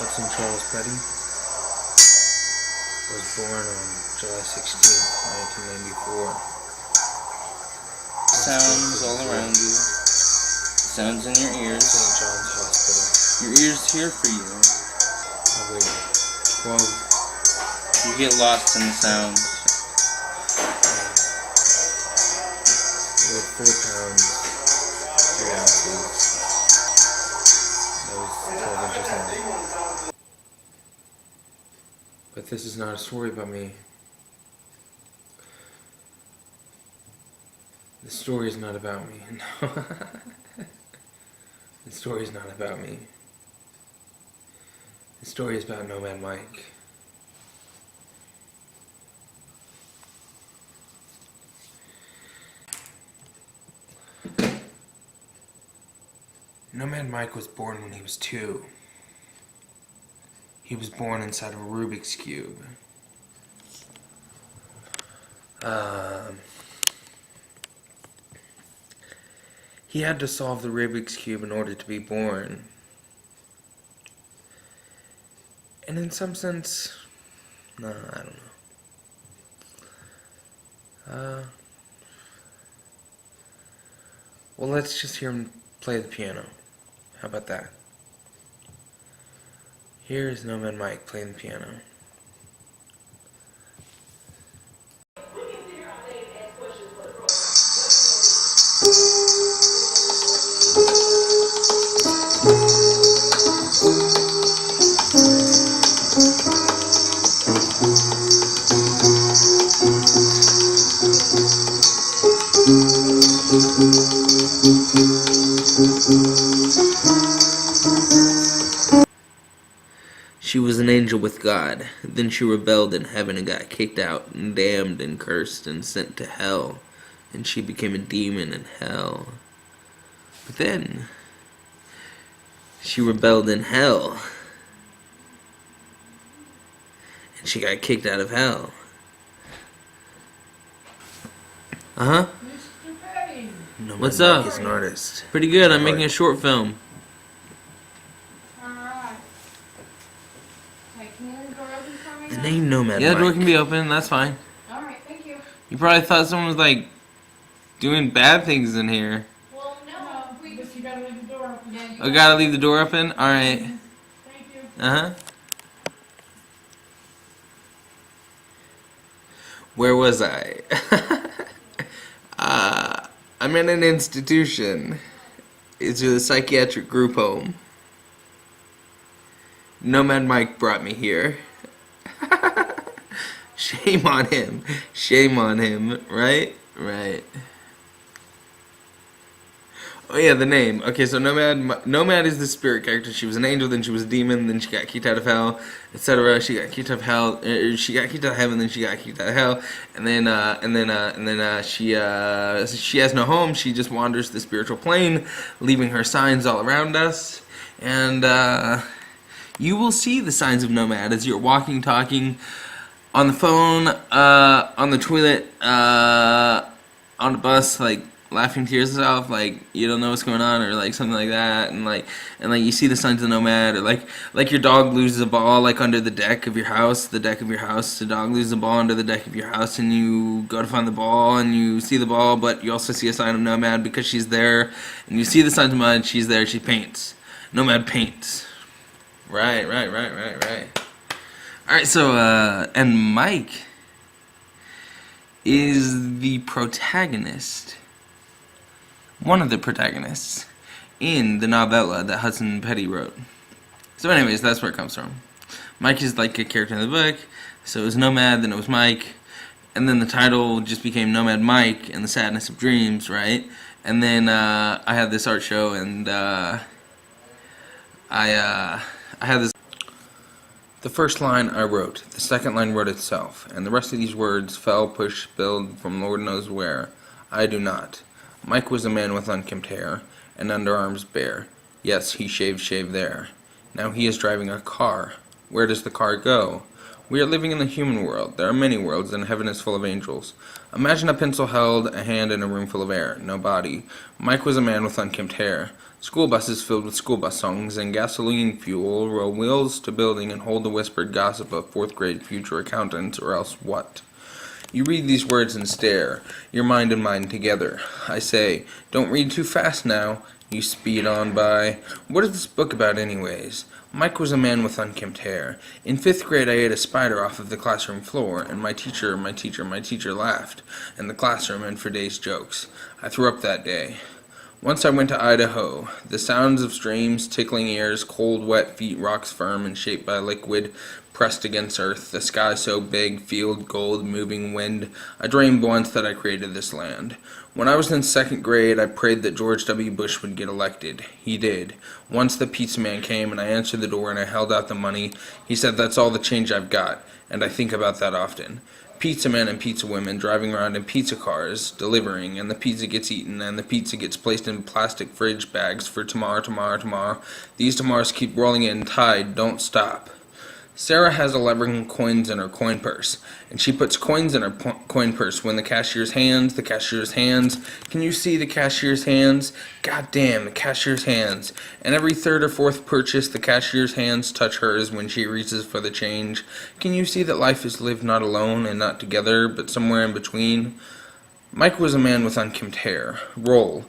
Hudson Charles Petty was born on July 16th, 1994. Sounds all around you. Sounds in your ears. St. John's Hospital. Your ears here for you. Well, you get lost in the sounds. with 4 pounds, 3 ounces. That was 12 inches long. But this is not a story about me. The story is not about me. No. The story is not about me. The story is about Nomad Mike. Nomad Mike was born when he was 2. He was born inside of a Rubik's Cube. He had to solve the Rubik's Cube in order to be born. And in some sense, no, I don't know. Well, let's just hear him play the piano. How about that? Here is Nomad Mike playing the piano. She was an angel with God. Then she rebelled in heaven and got kicked out and damned and cursed and sent to hell. And she became a demon in hell. But then she rebelled in hell. And she got kicked out of hell. Uh-huh. Mr. Petty. Nomad What's Mike up? is an artist. Pretty good. I'm making a short film. Alright. Hey, can you leave the door open for me? The name Nomad Yeah, the door Mike. can be open. That's fine. Alright, thank you. You probably thought someone was like doing bad things in here. Well, no, we just, you gotta leave the door open. Yeah, I gotta leave the door open? Alright. Thank you. Uh-huh. Where was I? I'm in an institution. It's a psychiatric group home. Nomad Mike brought me here. Shame on him. Shame on him. Right? Right. Oh yeah, the name. Okay, so Nomad is the spirit character. She was an angel, then she was a demon, then she got kicked out of hell, etc. She got kicked out of hell. She got kicked out of heaven, then she got kicked out of hell, and then she has no home. She just wanders the spiritual plane, leaving her signs all around us, and you will see the signs of Nomad as you're walking, talking, on the phone, on the toilet, on the bus, like laughing to yourself, like you don't know what's going on, or like something like that, and like you see the signs of Nomad, or like your dog loses a ball like under the deck of your house, the dog loses a ball under the deck of your house, and you go to find the ball, and you see the ball, but you also see a sign of Nomad because she's there, and you see the signs of Nomad, she's there, she paints. Nomad paints. Right. Alright, so and Mike is the protagonist, one of the protagonists in the novella that Hudson Petty wrote. So anyways, that's where it comes from. Mike is like a character in the book, so it was Nomad, then it was Mike, and then the title just became Nomad Mike and the Sadness of Dreams, right? And then I had this art show, and I had this. The first line I wrote, the second line wrote itself, and the rest of these words fell, push, spilled from Lord knows where. I do not. Mike was a man with unkempt hair, and underarms bare. Yes, he shaved there. Now he is driving a car. Where does the car go? We are living in the human world. There are many worlds, and heaven is full of angels. Imagine a pencil held, a hand in a room full of air. No body. Mike was a man with unkempt hair. School buses filled with school bus songs and gasoline fuel roll wheels to building and hold the whispered gossip of fourth grade future accountants, or else what? You read these words and stare, your mind and mine together. I say, don't read too fast now. You speed on by. What is this book about anyways? Mike was a man with unkempt hair. In 5th grade I ate a spider off of the classroom floor, and my teacher laughed, in the classroom and for days' jokes. I threw up that day. Once I went to Idaho. The sounds of streams, tickling ears, cold, wet feet, rocks firm and shaped by liquid, pressed against earth, the sky so big, field gold, moving wind. I dreamed once that I created this land. When I was in 2nd grade, I prayed that George W. Bush would get elected. He did. Once the pizza man came and I answered the door and I held out the money. He said, "That's all the change I've got." And I think about that often. Pizza men and pizza women driving around in pizza cars, delivering, and the pizza gets eaten, and the pizza gets placed in plastic fridge bags for tomorrow. These tomorrows keep rolling in, tide, don't stop. Sarah has 11 coins in her coin purse, and she puts coins in her coin purse when the cashier's hands. Can you see the cashier's hands? God damn, the cashier's hands. And every 3rd or 4th purchase, the cashier's hands touch hers when she reaches for the change. Can you see that life is lived not alone and not together, but somewhere in between? Mike was a man with unkempt hair. Roll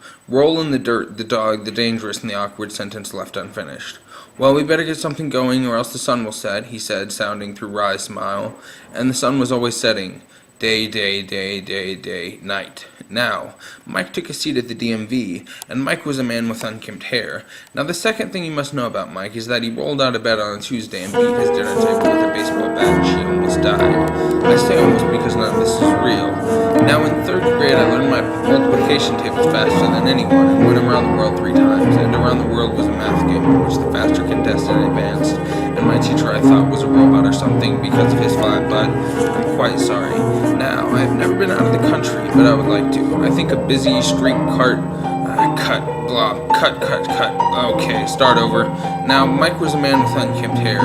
in the dirt, the dog, the dangerous, and the awkward sentence left unfinished. Well, we better get something going, or else the sun will set, he said, sounding through Rye's smile. And the sun was always setting. Day, night. Now, Mike took a seat at the DMV, and Mike was a man with unkempt hair. Now, the second thing you must know about Mike is that he rolled out of bed on a Tuesday and beat his dinner table with a baseball bat, and she almost died. I say almost because none of this is real. Now, in 3rd grade, I learned my multiplication tables faster than anyone, and went around the world 3 times, and around the world was a math game in which the faster contestant advanced, and my teacher I thought was a robot or something because of his vibe, but I'm quite sorry. Now, I have never been out of the country, but I would like to. I think a busy street cart, cut. Okay, start over. Now, Mike was a man with unkempt hair.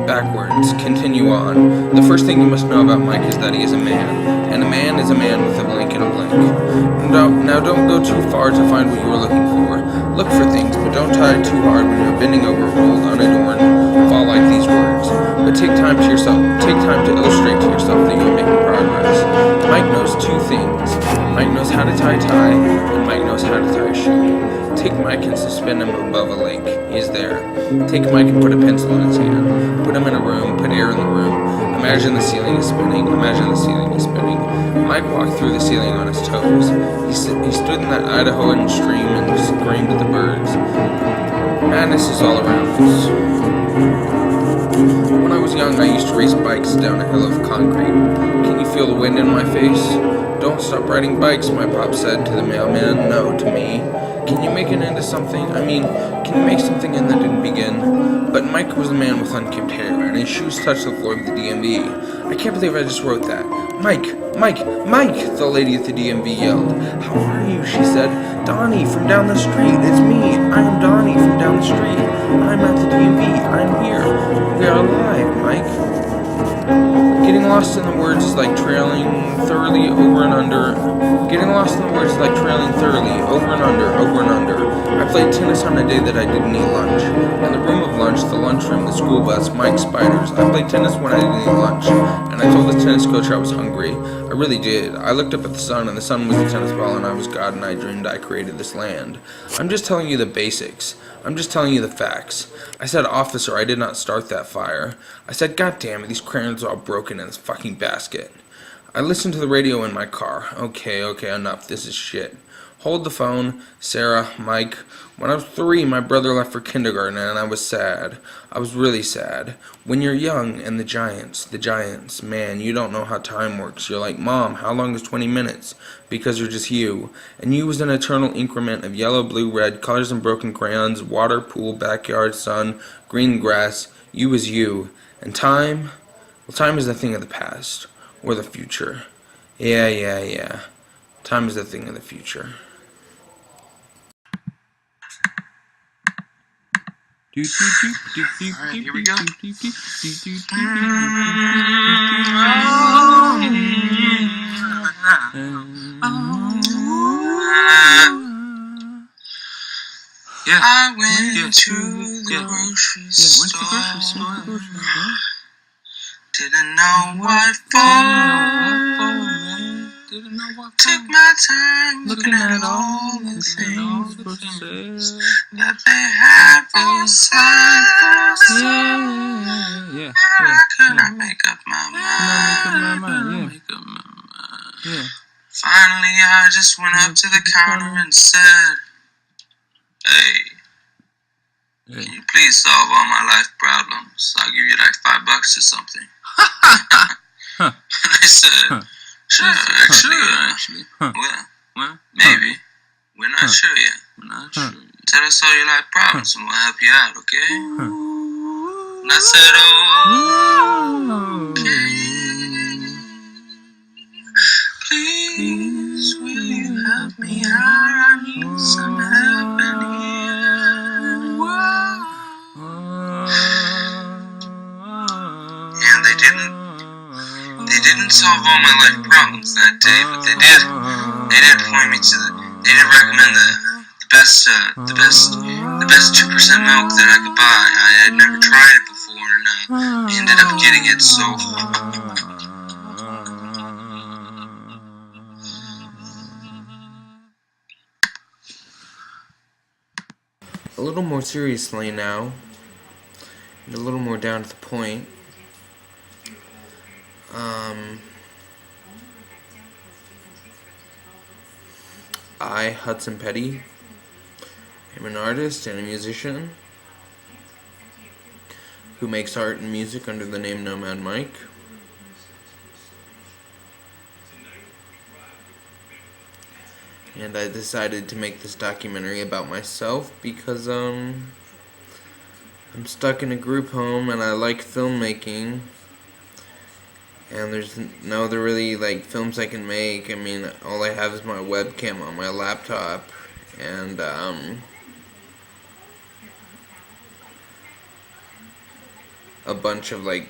Backwards, continue on. The first thing you must know about Mike is that he is a man, and a man is a man with a blank and a blink. Now don't go too far to find what you are looking for. Look for things, but don't try too hard when you're bending over, rolled, unadorned. Fall like these words. But take time to illustrate to yourself that you are making progress. Mike knows 2 things. Mike knows how to tie a tie, and Mike knows how to tie a shoe. Take Mike and suspend him above a lake. He's there. Take Mike and put a pencil in his hand. Put him in a room. Put air in the room. Imagine the ceiling is spinning. Mike walked through the ceiling on his toes. He stood in that Idahoan stream and screamed at the birds. Madness is all around us. When I was young, I used to race bikes down a hill of concrete. Can you feel the wind in my face? Don't stop riding bikes, my pop said to the mailman. No, to me. Can you make it into something? Can you make something in that didn't begin? But Mike was a man with unkempt hair, and his shoes touched the floor of the DMV. I can't believe I just wrote that. Mike! The lady at the DMV yelled. How are you? She said. Donnie, from down the street. It's me. I am Donnie from down the street. I'm at the DMV. I'm here. We are alive, Mike. Getting lost in the words is like trailing thoroughly over and under. I played tennis on a day that I didn't eat lunch. In the room of lunch, the lunchroom, the school bus, Mike's spiders. I played tennis when I didn't eat lunch, and I told the tennis coach I was hungry. I really did. I looked up at the sun, and the sun was the tennis ball, and I was God, and I dreamed I created this land. I'm just telling you the basics. I'm just telling you the facts. I said, officer, I did not start that fire. I said, God damn it, these crayons are all broken in this fucking basket. I listened to the radio in my car. Okay, enough. This is shit. Hold the phone. Sarah, Mike. When I was 3, my brother left for kindergarten, and I was sad. I was really sad. When you're young, and the giants, man, you don't know how time works. You're like, Mom, how long is 20 minutes? Because you're just you. And you was an eternal increment of yellow, blue, red, colors and broken crayons, water, pool, backyard, sun, green grass. You was you. And time? Well, time is a thing of the past. Or the future. Yeah. Time is a thing of the future. Alright, here we go. Yeah. I went Yeah. to the grocery store. Went to the grocery store. Didn't know what for. Didn't know what Took my time looking at all the for things sale. that they had for sale. Yeah. I could not make up my mind. Yeah. Finally, I just went up to the counter and said, "Hey, can you please solve all my life problems? I'll give you like $5 or something." And I said, "Sure, actually. Well, maybe. We're not sure yet. Tell us all your life problems and we'll help you out, okay?" And I said, "Oh, please, will you help me out? I need some help in here." And they didn't solve all my life problems that day, but they did point me to they did recommend the best 2% milk that I could buy. I had never tried it before, and ended up getting it, so A little more seriously now, and a little more down to the point. I, Hudson Petty, am an artist and a musician who makes art and music under the name Nomad Mike. And I decided to make this documentary about myself because I'm stuck in a group home and I like filmmaking. And there's no other really like films I can make. I mean, all I have is my webcam on my laptop, and a bunch of like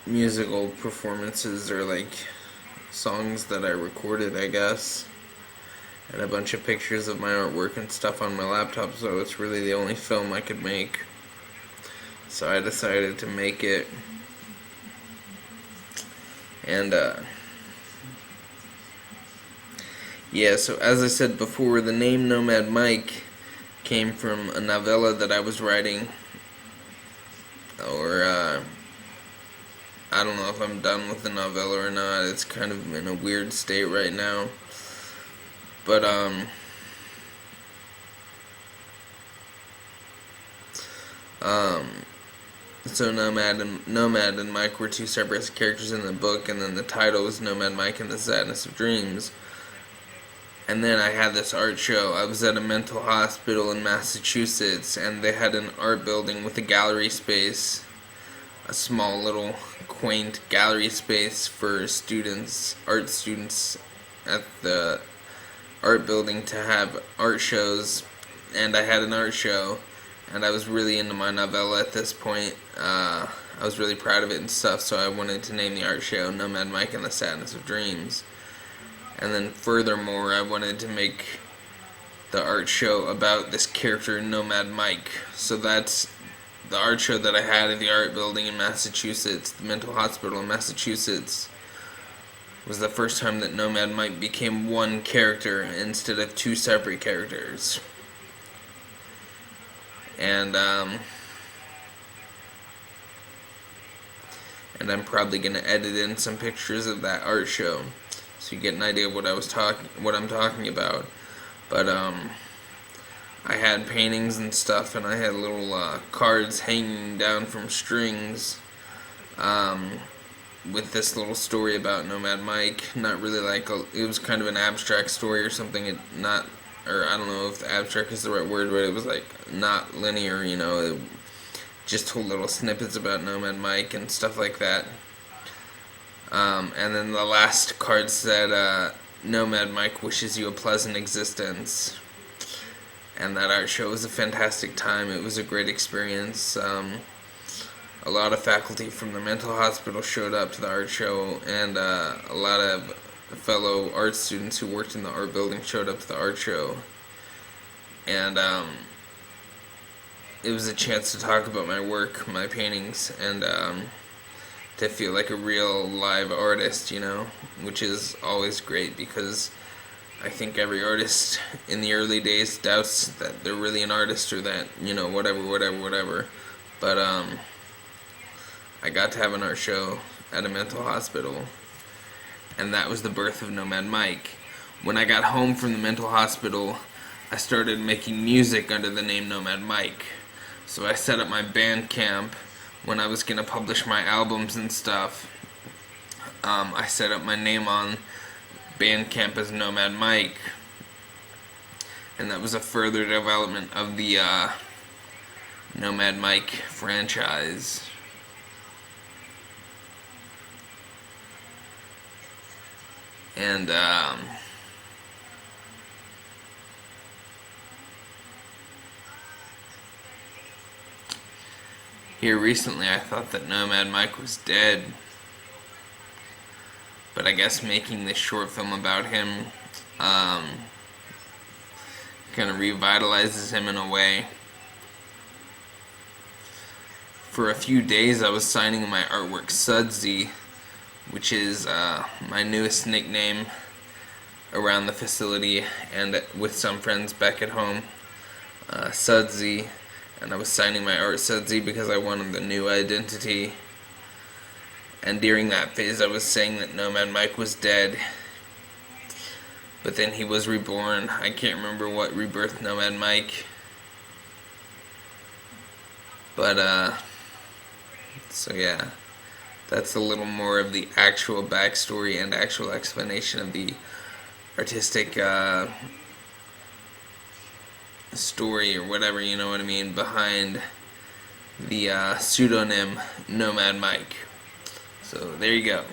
musical performances or like songs that I recorded, I guess, and a bunch of pictures of my artwork and stuff on my laptop. So it's really the only film I could make. So I decided to make it. And, yeah, so as I said before, the name Nomad Mike came from a novella that I was writing, or, I don't know if I'm done with the novella or not. It's kind of in a weird state right now, but, so Nomad and Mike were two separate characters in the book, and then the title was Nomad Mike and the Sadness of Dreams. And then I had this art show. I was at a mental hospital in Massachusetts, and they had an art building with a gallery space, a small little quaint gallery space for students, art students at the art building to have art shows, and I had an art show. And I was really into my novella at this point. I was really proud of it and stuff, so I wanted to name the art show Nomad Mike and the Sadness of Dreams. And then furthermore, I wanted to make the art show about this character, Nomad Mike. So that's the art show that I had at the art building in Massachusetts, the mental hospital in Massachusetts, was the first time that Nomad Mike became one character instead of two separate characters. And I'm probably gonna edit in some pictures of that art show, so you get an idea of what I'm talking about. But I had paintings and stuff, and I had little cards hanging down from strings, with this little story about Nomad Mike. Not really like it was kind of an abstract story or something. Or I don't know if abstract is the right word, but it was like not linear, you know. It just told little snippets about Nomad Mike and stuff like that. And then the last card said, Nomad Mike wishes you a pleasant existence. And that art show was a fantastic time. It was a great experience. A lot of faculty from the mental hospital showed up to the art show, and a lot of fellow art students who worked in the art building showed up to the art show. And it was a chance to talk about my work, my paintings, and to feel like a real live artist, which is always great because I think every artist in the early days doubts that they're really an artist or that, whatever. But I got to have an art show at a mental hospital, and that was the birth of Nomad Mike. When I got home from the mental hospital, I started making music under the name Nomad Mike. So I set up my band camp when I was going to publish my albums and stuff. I set up my name on Bandcamp as Nomad Mike, and that was a further development of the Nomad Mike franchise. And here recently I thought that Nomad Mike was dead, but I guess making this short film about him kind of revitalizes him in a way. For a few days I was signing my artwork Sudsy, which is my newest nickname around the facility and with some friends back at home. Sudsy, and I was signing my art Sudsy because I wanted the new identity. And during that phase I was saying that Nomad Mike was dead, but then he was reborn. I can't remember what rebirthed Nomad Mike, but so yeah, that's a little more of the actual backstory and actual explanation of the artistic story or whatever, you know what I mean, behind the pseudonym Nomad Mike. So there you go.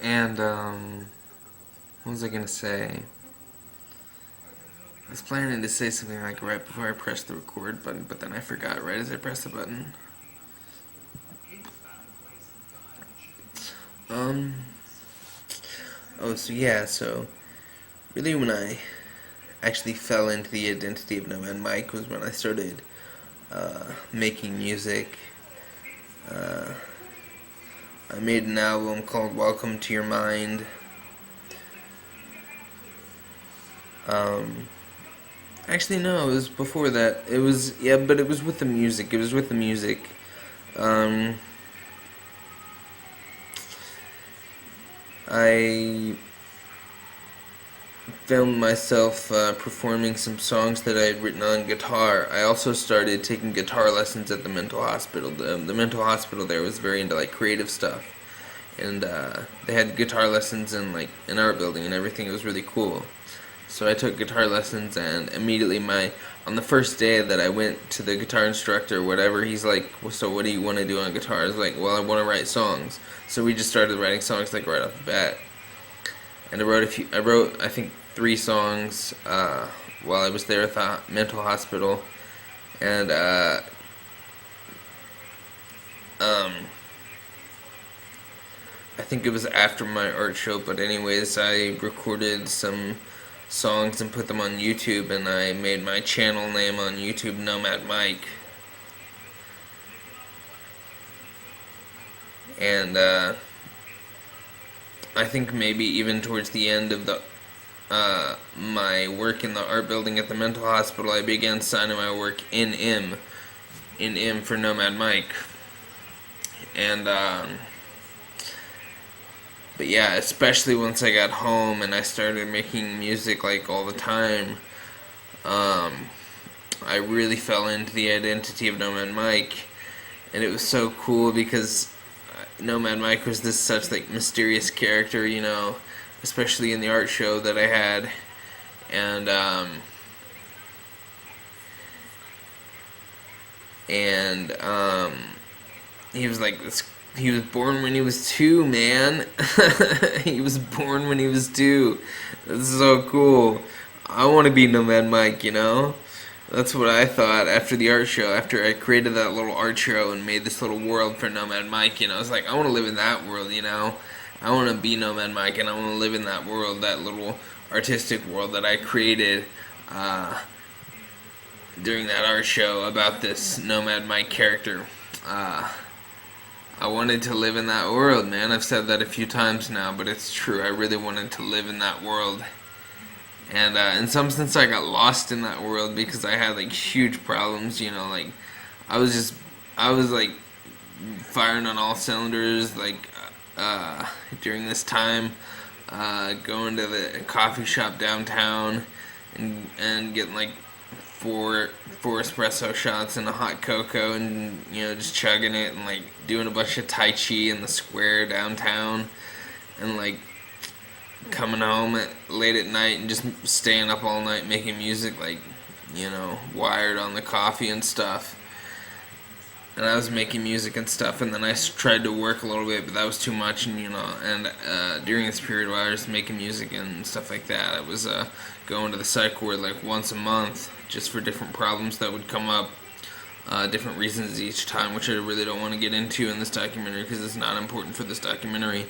And what was I gonna say? I was planning to say something like right before I pressed the record button, but then I forgot right as I pressed the button. Oh, so yeah, so really when I actually fell into the identity of Nomad Mike was when I started making music. I made an album called Welcome to Your Mind. Actually, no, it was before that. It was, yeah, but it was with the music. It was with the music. I filmed myself performing some songs that I had written on guitar. I also started taking guitar lessons at the mental hospital. The mental hospital there was very into like creative stuff, and they had guitar lessons in like an art building and everything. It was really cool. So I took guitar lessons, and immediately on the first day that I went to the guitar instructor, whatever, he's like, well, so what do you want to do on guitar? I was like, well, I want to write songs. So we just started writing songs like right off the bat. And I wrote I think 3 songs while I was there at the mental hospital. And I think it was after my art show, but anyways, I recorded some songs and put them on YouTube, and I made my channel name on YouTube Nomad Mike. And I think maybe even towards the end of the my work in the art building at the mental hospital, I began signing my work in M for Nomad Mike. And but yeah, especially once I got home and I started making music like all the time, I really fell into the identity of Nomad Mike, and it was so cool because Nomad Mike was this such like mysterious character, you know, especially in the art show that I had, and he was like this. He was born when he was 2, man. He was born when he was 2. This is so cool. I want to be Nomad Mike, you know? That's what I thought after the art show. After I created that little art show and made this little world for Nomad Mike, you know? I was like, I want to live in that world, you know? I want to be Nomad Mike, and I want to live in that world, that little artistic world that I created during that art show about this Nomad Mike character. I wanted to live in that world, man. I've said that a few times now, but it's true. I really wanted to live in that world. And in some sense, I got lost in that world because I had like huge problems, you know. Like, I was like firing on all cylinders, like during this time, going to the coffee shop downtown and getting like four espresso shots and a hot cocoa, and you know, just chugging it and like doing a bunch of tai chi in the square downtown, and like coming home late at night and just staying up all night making music, like, you know, wired on the coffee and stuff. And I was making music and stuff, and then I tried to work a little bit, but that was too much, and you know, and during this period while I was making music and stuff like that, I was going to the psych ward like once a month, just for different problems that would come up, different reasons each time, which I really don't want to get into in this documentary because it's not important for this documentary.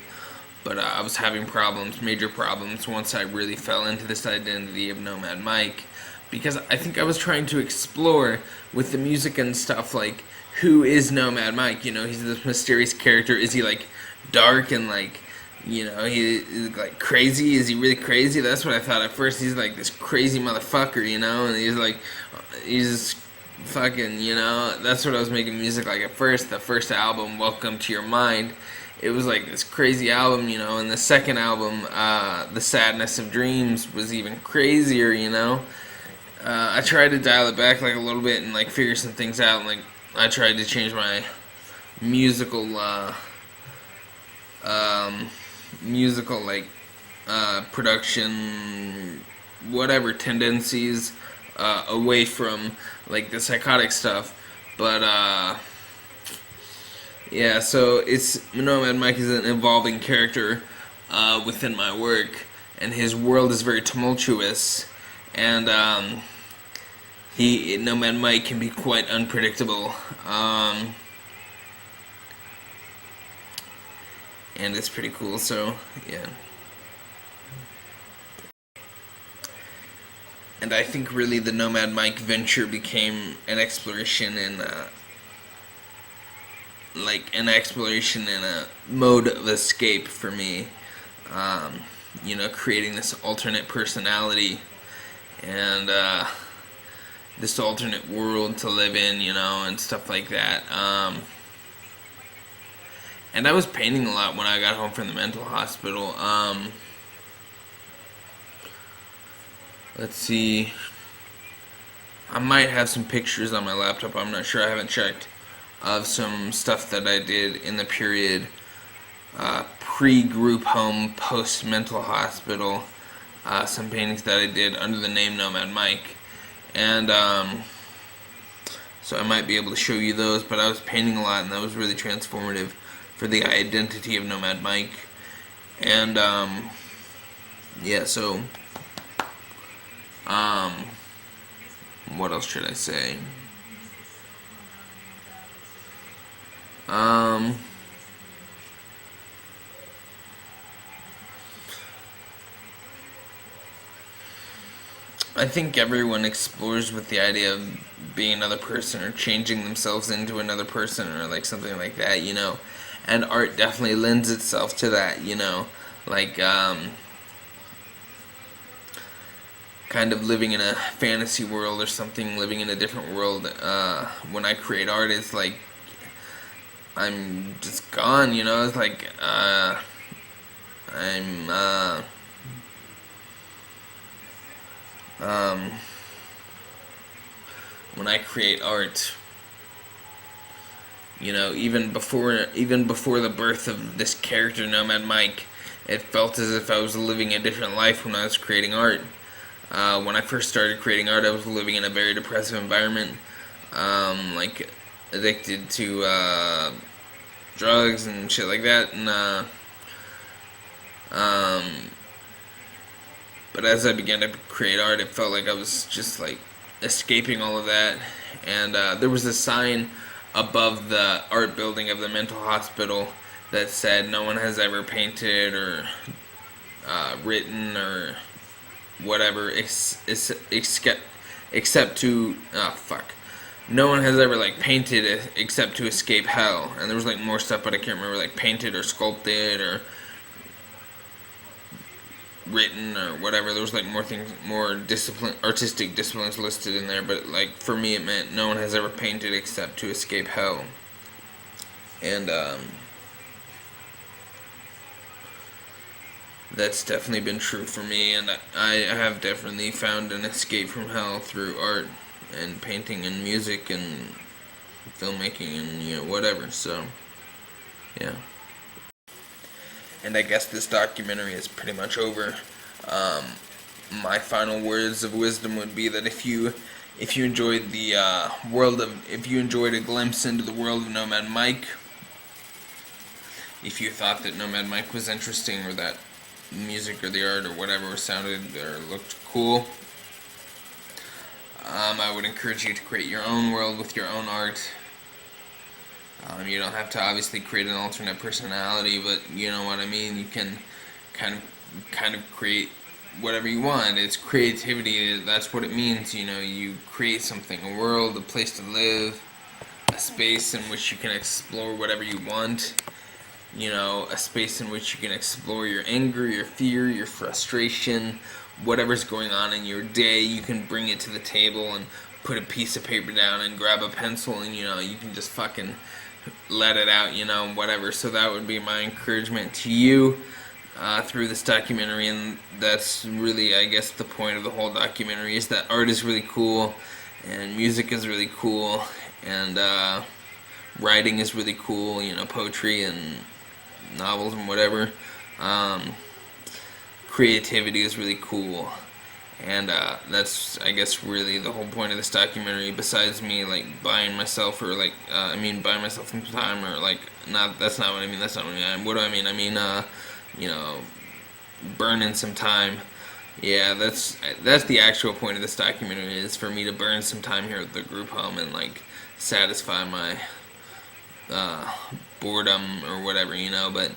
But I was having problems, major problems, once I really fell into this identity of Nomad Mike, because I think I was trying to explore with the music and stuff, like, who is Nomad Mike? You know, he's this mysterious character. Is he like dark and like, you know, he's like crazy? Is he really crazy? That's what I thought at first. He's like this crazy motherfucker, you know, and he's fucking, you know, that's what I was making music like at first. The first album, Welcome to Your Mind, it was like this crazy album, you know, and the second album, The Sadness of Dreams, was even crazier, you know. I tried to dial it back like a little bit and like figure some things out, and like I tried to change my musical production, whatever tendencies, away from like the psychotic stuff. But yeah, so it's Nomad Mike is an evolving character within my work, and his world is very tumultuous, and Nomad Mike can be quite unpredictable, and it's pretty cool. So yeah. And I think really the Nomad Mike venture became an exploration in a mode of escape for me. Creating this alternate personality and this alternate world to live in, and stuff like that. And I was painting a lot when I got home from the mental hospital. Let's see. I might have some pictures on my laptop. I'm not sure. I haven't checked. Of some stuff that I did in the period pre-group home, post-mental hospital. Some paintings that I did under the name Nomad Mike. And so I might be able to show you those. But I was painting a lot, and that was really transformative for the identity of Nomad Mike. And yeah, so what else should I say? I think everyone explores with the idea of being another person or changing themselves into another person or like something like that, and art definitely lends itself to that, like kind of living in a fantasy world or something, living in a different world. When I create art, it's like I'm just gone, it's like when I create art, even before the birth of this character Nomad Mike, it felt as if I was living a different life when I was creating art. When I first started creating art, I was living in a very depressive environment, like addicted to drugs and shit like that, and but as I began to create art, it felt like I was just like escaping all of that. And there was a sign above the art building of the mental hospital that said, "No one has ever painted or written or whatever except to no one has ever like painted except to escape hell." And there was like more stuff, but I can't remember, like painted or sculpted or written or whatever. There was like more things, more artistic disciplines listed in there, but like for me it meant no one has ever painted except to escape hell. And that's definitely been true for me, and I have definitely found an escape from hell through art and painting and music and filmmaking and whatever. So yeah. And I guess this documentary is pretty much over. My final words of wisdom would be that if you enjoyed if you enjoyed a glimpse into the world of Nomad Mike, if you thought that Nomad Mike was interesting or that music or the art or whatever sounded or looked cool, I would encourage you to create your own world with your own art. You don't have to obviously create an alternate personality, but you know what I mean. You can kind of create whatever you want. It's creativity. That's what it means. You create something, a world, a place to live, a space in which you can explore whatever you want. A space in which you can explore your anger, your fear, your frustration, whatever's going on in your day. You can bring it to the table and put a piece of paper down and grab a pencil, and you can just fucking let it out, whatever. So that would be my encouragement to you through this documentary, and that's really, I guess, the point of the whole documentary, is that art is really cool, and music is really cool, and writing is really cool, poetry and novels and whatever. Creativity is really cool. And that's, I guess, really the whole point of this documentary, besides me, like, buying myself, or, like, buying myself some time, or, like, that's not what I mean, what do I mean? I mean, burning some time. Yeah, that's the actual point of this documentary, is for me to burn some time here at the group home and like satisfy my uh, boredom or whatever, But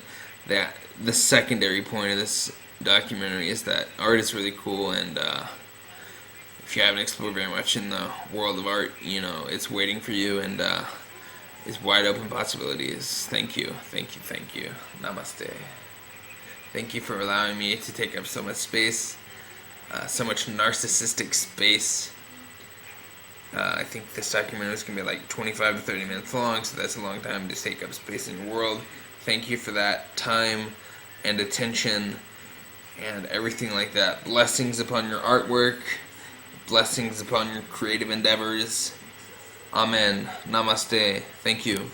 that the secondary point of this documentary is that art is really cool, and if you haven't explored very much in the world of art, it's waiting for you, and it's wide open possibilities. Thank you, thank you, thank you. Namaste. Thank you for allowing me to take up so much space, so much narcissistic space. I think this documentary is going to be like 25 to 30 minutes long, so that's a long time to take up space in your world. Thank you for that time and attention and everything like that. Blessings upon your artwork, blessings upon your creative endeavors. Amen. Namaste. Thank you.